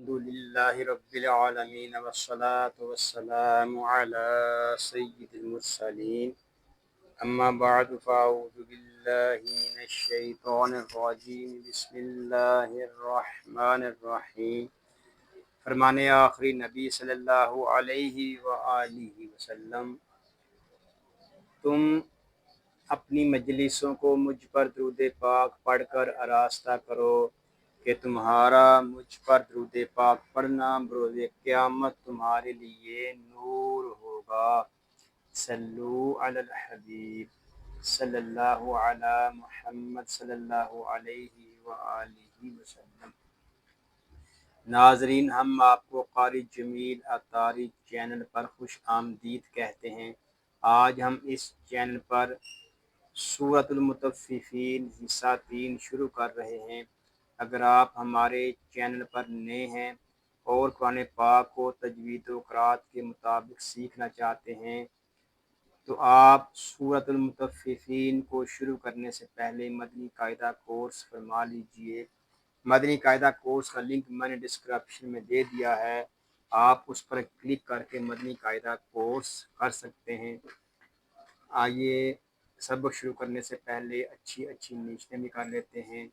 الحمدللہ رب العالمین والصلاة والسلام علی سید المرسلین اما بعد فاعوذ باللہ من الشیطان الرجیم بسم اللہ الرحمن الرحیم۔ فرمان آخری نبی صلی اللہ علیہ وآلہ وسلم، تم اپنی مجلسوں کو مجھ پر درود پاک پڑھ کر آراستہ کرو کہ تمہارا مجھ پر درود پاک پڑھنا بروز قیامت تمہارے لیے نور ہوگا۔ صلو علی الحبیب صلی اللہ علی محمد صلی اللہ علیہ وآلہ وسلم۔ ناظرین، ہم آپ کو قاری جمیل اطاری چینل پر خوش آمدید کہتے ہیں۔ آج ہم اس چینل پر سورۃ المطففین حصہ 3 شروع کر رہے ہیں۔ اگر آپ ہمارے چینل پر نئے ہیں اور قرآن پاک کو تجوید و قرات کے مطابق سیکھنا چاہتے ہیں تو آپ سورۃ المطففین کو شروع کرنے سے پہلے مدنی قاعدہ کورس فرما لیجئے۔ مدنی قاعدہ کورس کا لنک میں نے ڈسکرپشن میں دے دیا ہے، آپ اس پر کلک کر کے مدنی قاعدہ کورس کر سکتے ہیں۔ آئیے سبق شروع کرنے سے پہلے اچھی نیتیں بھی کر لیتے ہیں۔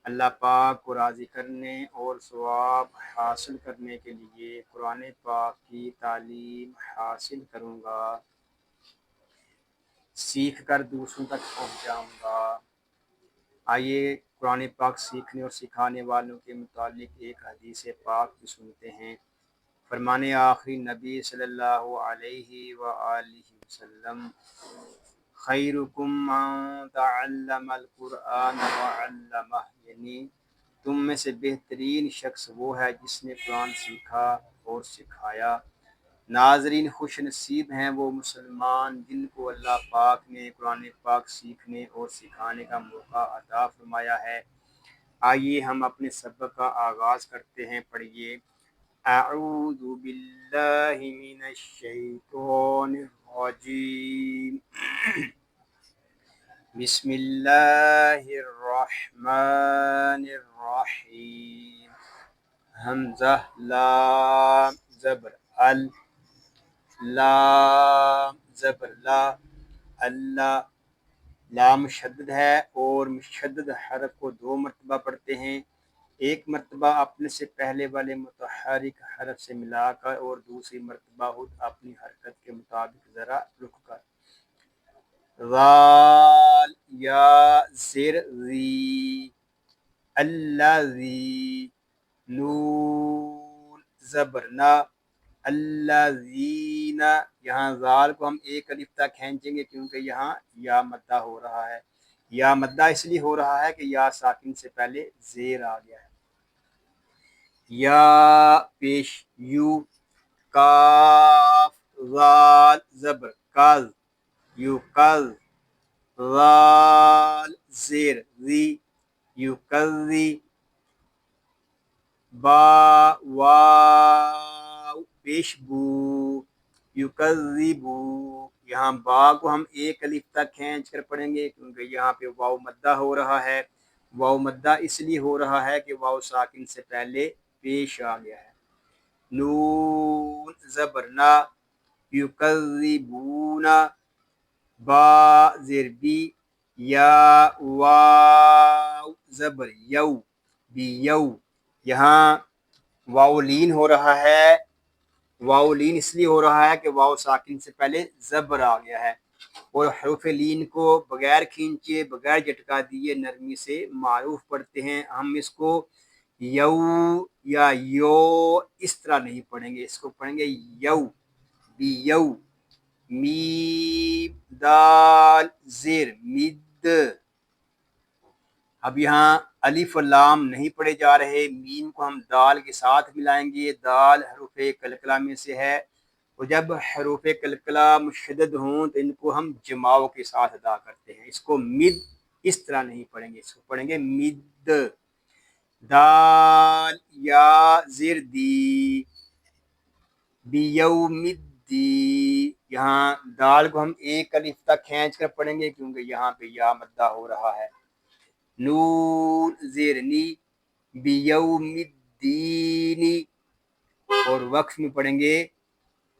اللہ پاک کو راضی کرنے اور ثواب حاصل کرنے کے لیے قرآن پاک کی تعلیم حاصل کروں گا، سیکھ کر دوسروں تک پہنچاؤں گا۔ آئیے قرآن پاک سیکھنے اور سکھانے والوں کے متعلق ایک حدیث پاک بھی سنتے ہیں۔ فرمان آخری نبی صلی اللہ علیہ وآلہ وسلم، خیرکم من تعلم القرآن وعلمہ، یعنی تم میں سے بہترین شخص وہ ہے جس نے قرآن سیکھا اور سکھایا۔ ناظرین، خوش نصیب ہیں وہ مسلمان جن کو اللہ پاک نے قرآن پاک سیکھنے اور سکھانے کا موقع عطا فرمایا ہے۔ آئیے ہم اپنے سبق کا آغاز کرتے ہیں۔ پڑھیے، اعوذ باللہ من الشیطان الرجیم، بسم اللہ الرحمن الرحیم۔ حمزہ لام زبر ال، لام زبر لا، اللہ، لام مشدد ہے اور مشدد حرف کو 2 مرتبہ پڑھتے ہیں، ایک مرتبہ اپنے سے پہلے والے متحرک حرف سے ملا کر اور دوسری مرتبہ خود اپنی حرکت کے مطابق ذرا رک کر۔ ذال یا زر ذی، الذی، نون زبر نا، الذین، یہاں ذال کو ہم ایک الف تک کھینچیں گے کیونکہ یہاں یا مدہ ہو رہا ہے۔ یا مدہ اس لیے ہو رہا ہے کہ یا ساکن سے پہلے زیر آ گیا ہے۔ یا پیش یو، کاف ذال زبر کاز، یو کاز، ذال زیر ذی، یو کذی، با واو پیش بو، یکذبو، یہاں با کو ہم ایک الف تک کھینچ کر پڑھیں گے کیونکہ یہاں پہ واو مدہ ہو رہا ہے۔ واو مدہ اس لیے ہو رہا ہے کہ واو ساکن سے پہلے پیش آ گیا ہے۔ نون زبر نا، یکذبون، با زیر بی، یا واو زبر یو، بی یو، یہاں واو لین ہو رہا ہے۔ واو لین اس لیے ہو رہا ہے کہ واو ساکن سے پہلے زبر آ گیا ہے، اور حروف لین کو بغیر کھینچے بغیر جھٹکا دیے نرمی سے معروف پڑھتے ہیں۔ ہم اس کو یو یا یو اس طرح نہیں پڑھیں گے، اس کو پڑھیں گے یو، بی یو، میم دال زیر مد۔ اب یہاں الف و لام نہیں پڑھے جا رہے، میم کو ہم دال کے ساتھ ملائیں گے۔ دال حروف کلکلہ میں سے ہے، اور جب حروف کلکلہ مشدد ہوں تو ان کو ہم جماؤ کے ساتھ ادا کرتے ہیں۔ اس کو مد اس طرح نہیں پڑھیں گے، اس کو پڑھیں گے مد۔ دال یا زیر دی، بیوم الدین، یہاں دال کو ہم ایک الف تک کھینچ کر پڑھیں گے کیونکہ یہاں پہ یا مدہ ہو رہا ہے۔ نون زیر نی، بیوم الدین، وقف میں پڑھیں گے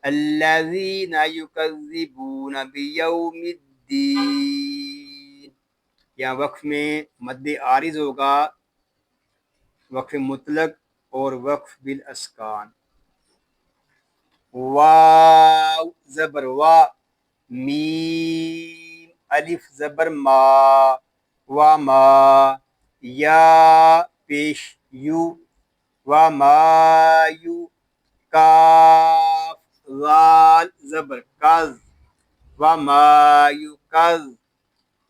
الذین یکذبون بیوم الدین. یہاں وقف میں مد عارض ہوگا، وقف مطلق اور وقف بالاسکان. واو زبر وا، میم الف زبر ما، وما یا پیش یو، وما یو، کاف ذال زبر کز، وما یو کز،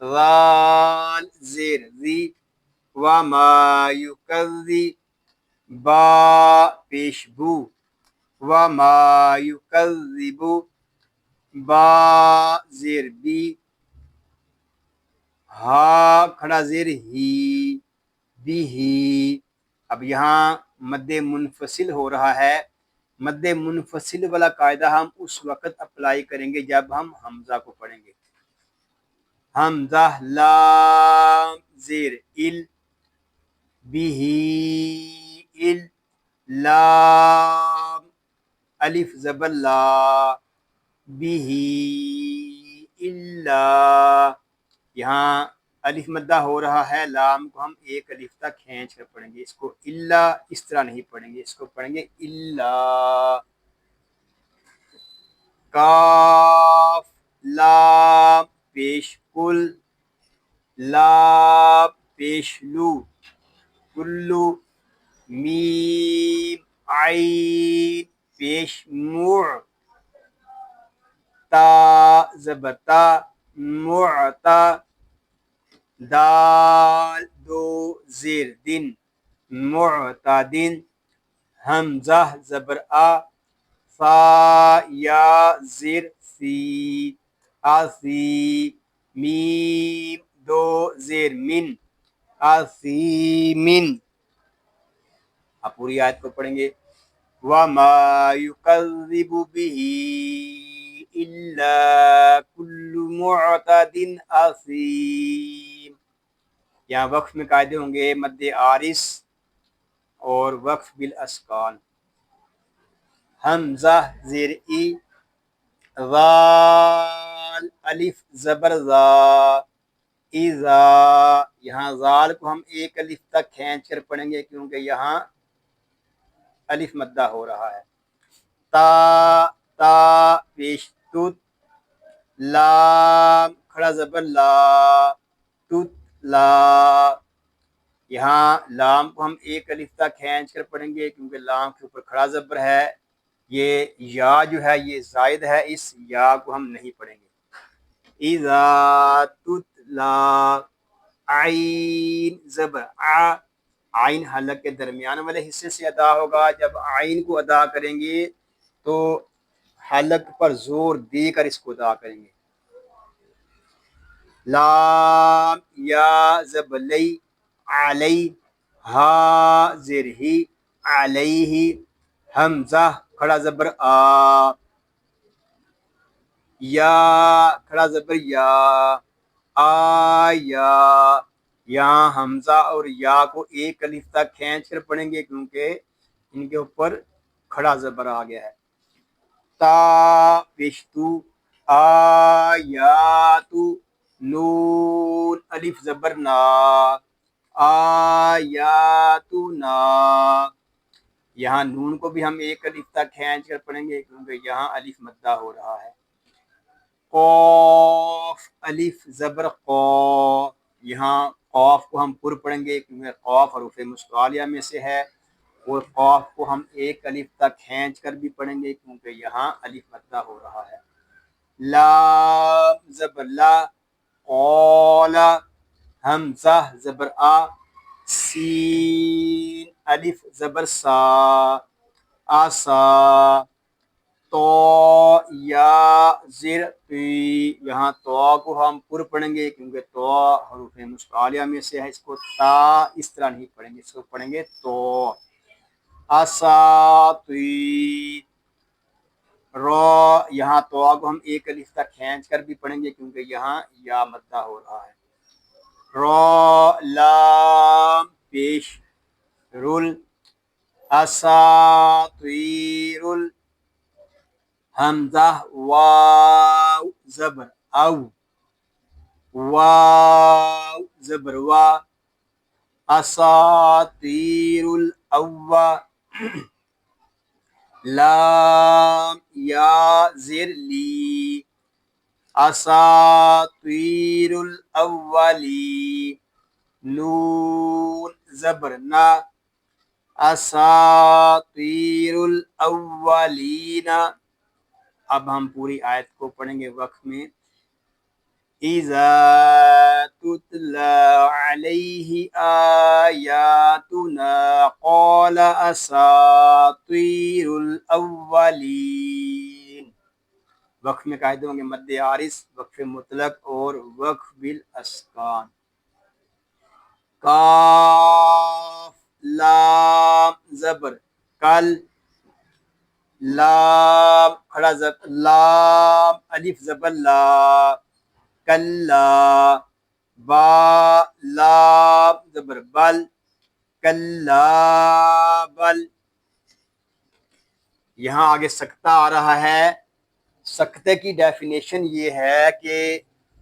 ذال زیر زی، وما یو کزی، با پیش بو، وما یکذب، با زیر بی، ہا کھڑا زیر ہی، بھی ہی. اب یہاں مد منفصل ہو رہا ہے. مد منفصل والا قاعدہ ہم اس وقت اپلائی کریں گے جب ہم حمزہ کو پڑھیں گے. حمزہ لام زیر ال، بھی ال، لام الف زبر لا، بھی الا. یہاں الف مدہ ہو رہا ہے، لام کو ہم ایک الف تک کھینچ کر پڑھیں گے. اس کو الا اس طرح نہیں پڑھیں گے، اس کو پڑھیں گے الا. کاف لام پیش کل، لام پیش لو، کلو، میم عین پیش موع، تا زبر تا، معتا، دال دو زیر دن، معتدن. حمزہ زبر آ، فا یا زیر سی، آسی، میم دو زیر من، آسیمن. آپ پوری آیت کو پڑھیں گے. وَمَا يُكَذِّبُ بِهِ إِلَّا كُلُّ مُعْتَدٍ أَثِيمٍ. یہاں وقف میں قاعدے ہوں گے مد عارض اور وقف بالاسکان. حمزہ زیر ای، ذال الف زبر ذا، اذا. یہاں ذال کو ہم ایک الف تک کھینچ کر پڑھیں گے کیونکہ یہاں الف مدہ ہو رہا ہے. تا تا پیش توت، لام کھڑا زبر لا، توت لا. یہاں لام کو ہم ایک الف تک کھینچ کر پڑھیں گے کیونکہ لام کے اوپر کھڑا زبر ہے. یہ یا جو ہے یہ زائد ہے، اس یا کو ہم نہیں پڑھیں گے. اذا تتلا، عین زبر آ، عین حلق کے درمیان والے حصے سے ادا ہوگا. جب عین کو ادا کریں گے تو حلق پر زور دے کر اس کو ادا کریں گے. لام یا زبر لی، علی، ہا زیر ہی، علیہ. حمزہ کھڑا زبر آ، یا کھڑا زبر یا، آیا. یہاں حمزہ اور یا کو ایک الف تک کھینچ کر پڑھیں گے کیونکہ ان کے اوپر کھڑا زبر آ گیا ہے. تا پیشتو، آیاتو، نون الف زبر نا، آیاتنا. یہاں نون کو بھی ہم ایک الف تک کھینچ کر پڑھیں گے کیونکہ یہاں الف مدہ ہو رہا ہے. قوف الف زبر قو، یہاں قوف کو ہم پر پڑھیں گے کیونکہ قوف حروف مستعلیہ میں سے ہے اور قوف کو ہم ایک الف تک کھینچ کر بھی پڑھیں گے کیونکہ یہاں الف مدہ ہو رہا ہے. لام زبر لا، قولا. حمزہ زبر آ، سین الف زبر سا، آسا. تو یا زیر تی، یہاں تو کو ہم پر پڑھیں گے کیونکہ تو حروف مستعلیہ میں سے ہے. اس کو تا اس طرح نہیں پڑھیں گے، اس کو پڑھیں گے تو. اساطیر، رو. یہاں تو کو ہم ایک الف تک کھینچ کر بھی پڑھیں گے کیونکہ یہاں یا مدہ ہو رہا ہے. رو لام پیش رول، اساطیر حمزہ واو زبر او واو زبر وا اساطیر الاول لام یا زر لی اساطیر الاولی نون زبر نا اساطیر الاولین. اب ہم پوری آیت کو پڑھیں گے وقف میں. اذا تتلى عليه آیاتنا قال اساطیر الاولین. وقف میں قاعدے ہوں گے مد عارض، وقف مطلق اور وقف بالاسکان. کاف لام زبر کل لام کھڑا زبر لام الف زبر لا کلا با لام زبر بل کلا بل. یہاں آگے سکتہ آ رہا ہے. سکتے کی ڈیفینیشن یہ ہے کہ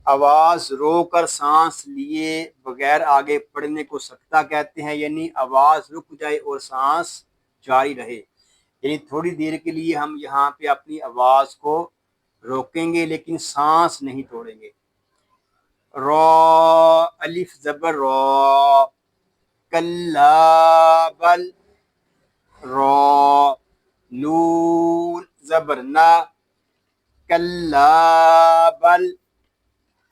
آواز رو کر سانس لیے بغیر آگے پڑھنے کو سکتہ کہتے ہیں، یعنی آواز رک جائے اور سانس جاری رہے. یعنی تھوڑی دیر کے لیے ہم یہاں پہ اپنی آواز کو روکیں گے لیکن سانس نہیں توڑیں گے. را الف زبر را کلا بل را نون زبر نا کلا بل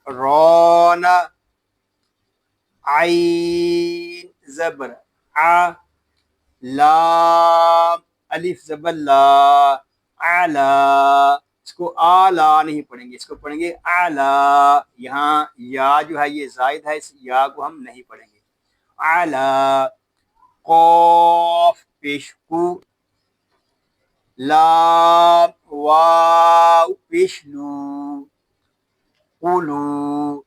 رانا عین زبر ع لام الف زبر لا اعلی. اس کو اعلی نہیں پڑھیں گے، اس کو پڑھیں گے اعلی. یہاں یا جو ہے یہ زائد ہے، اس یا کو ہم نہیں پڑھیں گے. اعلی قاف پیش کو لام واو پیش لو قلو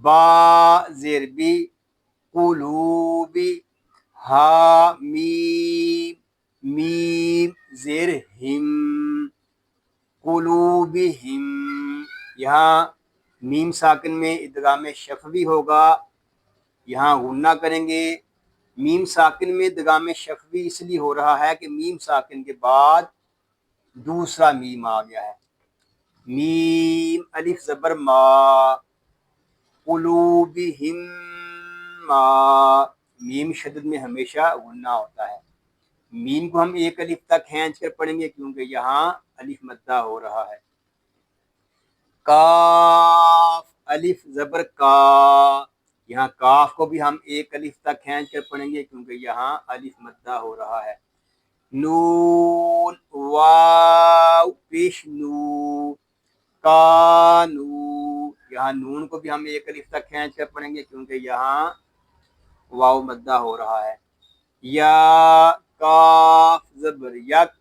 با زیر بی قلوبی ہا میم میم زیر ہم قلوبہم. یہاں میم ساکن میں ادغام شفوی ہوگا، یہاں غنہ کریں گے. میم ساکن میں ادغام شفوی اس لیے ہو رہا ہے کہ میم ساکن کے بعد دوسرا میم آ گیا ہے. میم الف زبر ما قلوبہم ما. میم شدد میں ہمیشہ غنہ ہوتا ہے. میم کو ہم ایک الف تک کھینچ کر پڑھیں گے کیونکہ یہاں الف مدہ ہو رہا ہے. کاف الف زبر کا، یہاں کاف کو بھی ہم ایک الف تک کھینچ کر پڑھیں گے کیونکہ یہاں الف مدہ ہو رہا ہے. نون واو پیش نو کانو. یہاں نون کو بھی ہم ایک الف تک کھینچ کر پڑھیں گے کیونکہ یہاں واو مدہ ہو رہا ہے. یا کاف زبر یک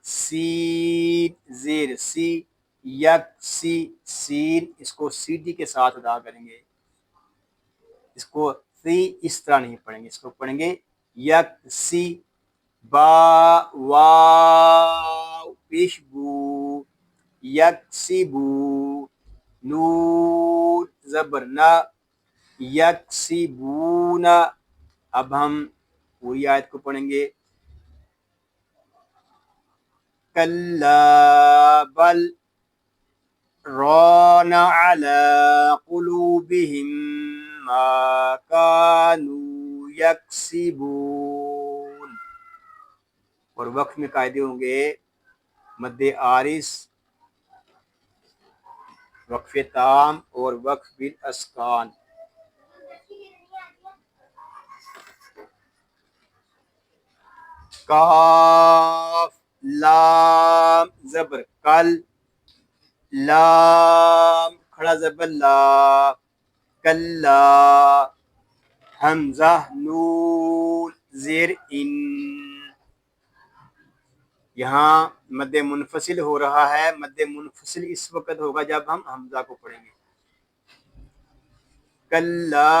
سین زیر سی یک سی سین. اس کو سیدھی کے ساتھ ادا کریں گے، اس کو سی اس طرح نہیں پڑھیں گے، اس کو پڑھیں گے یک سی. با واو پیش بو یک سی بو نون زبر نا یک سی بونا. اب ہم پوری آیت کو پڑھیں گے. کلا بل ران علی قلوبہم ما کانوا یکسبون. اور وقف میں قاعدے ہوں گے مد عارض، وقف تام اور وقف بالاسکان. کاف لام زبر کل لام کھڑا زبر لا کلا حمزہ نون زیر ان. یہاں مد منفصل ہو رہا ہے. مد منفصل اس وقت ہوگا جب ہم حمزہ کو پڑھیں گے. کلا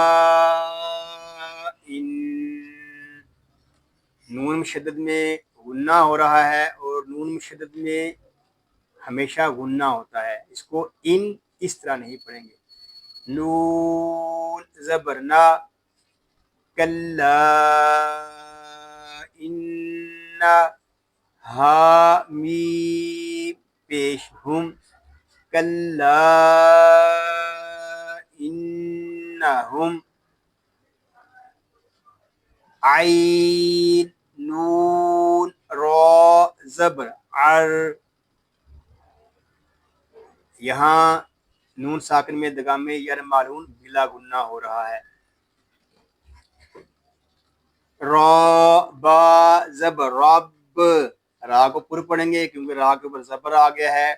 ان نون مشدد میں غنہ ہو رہا ہے اور نون مشدد میں ہمیشہ غنہ ہوتا ہے، اس کو ان اس طرح نہیں پڑھیں گے. نون زبر نا، کلا ان، ہا میم پیش ہم، کلا انہم، عین نون را زبر عر. یہاں نون ساکن میں ادغام یر معلوم بلا غنہ ہو رہا ہے. را با زبر رب، را کو پر پڑھیں گے کیونکہ را کے اوپر زبر آ گیا ہے،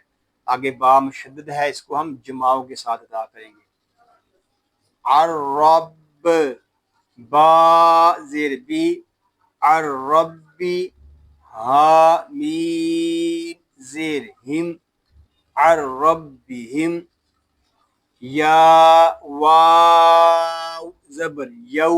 آگے با مشدد ہے، اس کو ہم جماؤں کے ساتھ ادا کریں گے. الرب، با زیر بی، الربی، ہا میم زیر ہم، الربہم. یا واو زبر یو،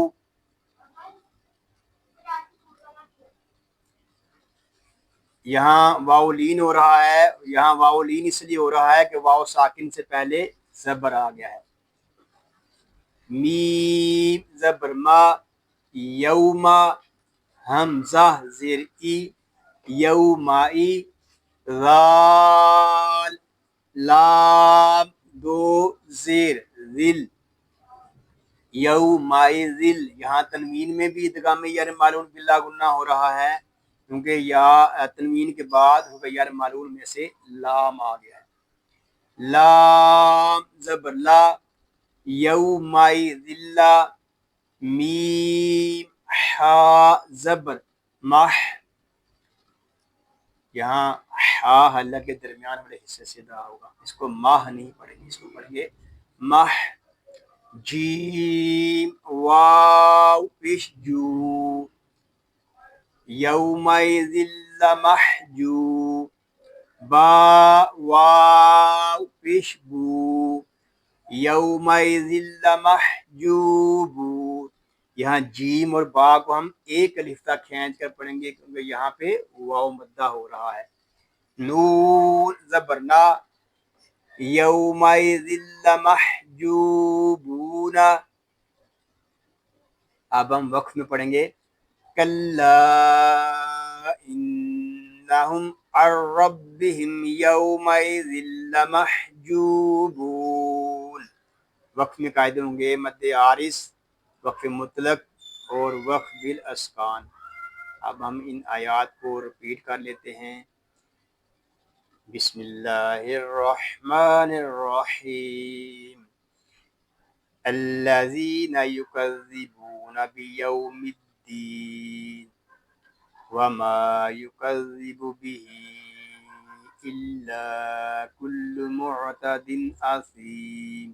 یہاں واو لین ہو رہا ہے، یہاں واو لین اس لیے ہو رہا ہے کہ واو ساکن سے پہلے زبر آ گیا ہے. میم زبر ما، یوما، حمزہ زیر ای، یومائی، ذال لام دو زیر ذل، یومائی ذل. یہاں تنوین میں بھی ادغام یر معلوم باللہ غنہ ہو رہا ہے کیونکہ یا تنوین کے بعد یر معلوم میں سے لام آ گیا ہے. لام زبر لا، یومائی ذلہ، میم ہا زبر مح. یہاں ہا حلق کے درمیان والے حصے سے ادا ہوگا، اس کو ماہ نہیں پڑھیں گے، اس کو پڑھیں گے مح. جیم واو پیش جو، یومئذ لمحجو، با واو پیش بو، یومئذ لمحجوب. یہاں جیم اور با کو ہم ایک الف تک کھینچ کر پڑھیں گے کیونکہ یہاں پہ واو مدہ ہو رہا ہے. نون زبر نا، یومئذ لمحجوبون. اب ہم وقف میں پڑھیں گے کلا انہم عن ربہم یومئذ لمحجوبون. وقف میں قاعدے ہوں گے مد عارض، وقف مطلق اور وقف بالاسکان. اب ہم ان آیات کو رپیٹ کر لیتے ہیں. بسم اللہ الرحمن الرحیم. الذین یکذبون بیوم الدین وما یکذب به الا کل معتد اثیم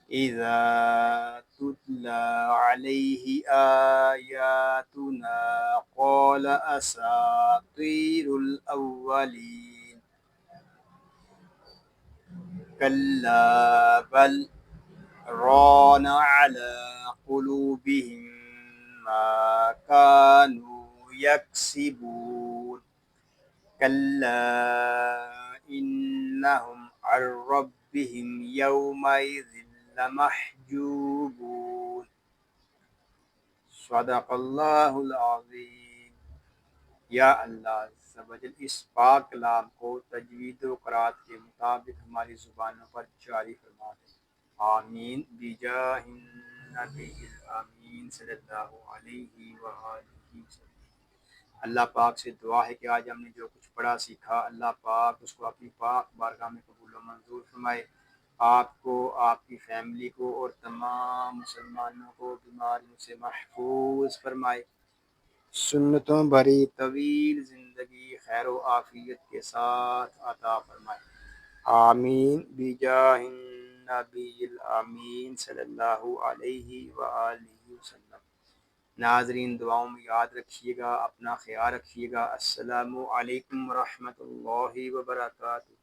اذا تتلی علیہ آیاتنا قال اساطیر الاولین کلا بل ران على قلوبهم ما كانوا يكسبون كلا إنهم عن ربهم يومئذ لمحجوبون. صدق اللہ العظیم. یا اللہ عز و جل اس پاک کلام کو تجوید و قرات کے مطابق ہماری زبانوں پر جاری فرما دے. آمین بجاہ النبی الامین صلی اللہ علیہ وآلہ وسلم. اللہ پاک سے دعا ہے کہ آج ہم نے جو کچھ پڑھا سیکھا اللہ پاک اس کو اپنی پاک بارگاہ میں قبول و منظور فرمائے. آپ کو، آپ کی فیملی کو اور تمام مسلمانوں کو بیماریوں سے محفوظ فرمائے. سنتوں بھری طویل زندگی خیر و عافیت کے ساتھ عطا فرمائے. آمین بجاہ النبی الامین صلی اللہ علیہ وآلہ وسلم. ناظرین دعاؤں میں یاد رکھیے گا، اپنا خیال رکھیے گا. السلام علیکم ورحمۃ اللہ وبرکاتہ.